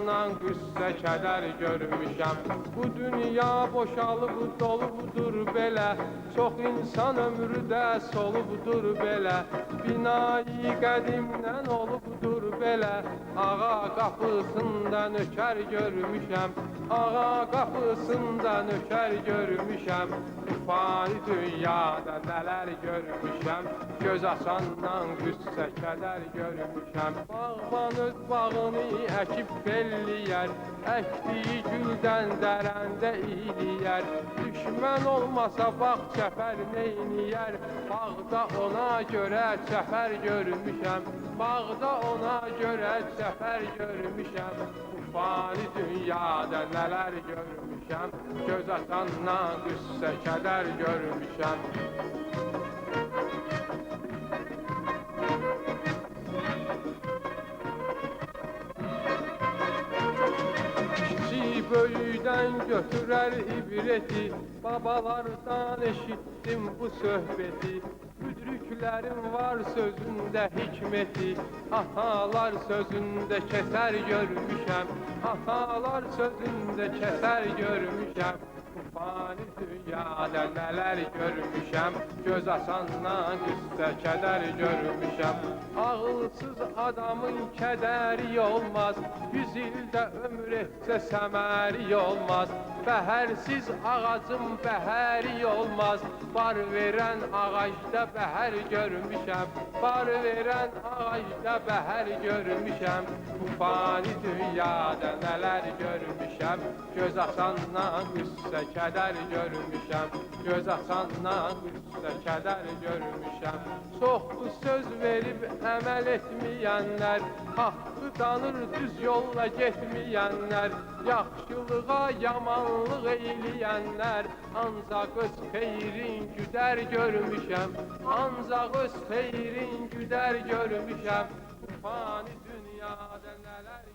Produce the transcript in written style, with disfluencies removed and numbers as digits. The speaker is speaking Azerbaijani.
asandan qüssə kədər görmüşəm. Bu dünya boşalıb dolubudur belə, çox insan ömrü də solubudur belə. Binayı qədimdən olubdur belə, ağa qapısında nökər görmüşəm. Ağa qapısında nökər görmüşəm. Fani dünyada nələr görmüşəm, göz açandan qüssə kədər görmüşəm. Bağban öz bağını əkib belliyər, əkdiyi güldən dərəndə iyliyər. Düşmən olmasa bağ çəpər neyniyər, bağda ona görə çəpər görmüşəm. Bağda ona görə çəpər görmüşəm. Fani dünyada nələr görmüşəm, göz açandan qüssə kədər görmüşəm. Kiçik böyükdən götürər ibreti, babalardan eşitdim bu söhbəti. Müdriklərim var sözündə hikməti, atalar sözündə kəsər görmüşəm. Atalar sözündə kəsər görmüşəm. Bu fani dünyada nələr görmüşəm, göz açandan qüssə kədər görmüşəm. Ağılsız adamın kədəri olmaz, 100 ildə ömür etsə səməri olmaz. Bəhərsiz ağacın bəhəri olmaz, bar verən ağacda bəhər görmüşəm. Bar verən ağacda bəhər görmüşəm. Bu fani dünyada nələr görmüşəm, göz açandan qüssə kədər görmüşəm. Göz açandan qüssə kədər görmüşəm. Çoxlu söz verib əməl etməyənlər, haqqı danır düz yolla getməyənlər, yaxşılığa yamanlıq eyləyənlər, ancaq öz xeyrin güdər görmüşəm. Ancaq öz xeyrin güdər görmüşəm. Bu fani dünyada nələr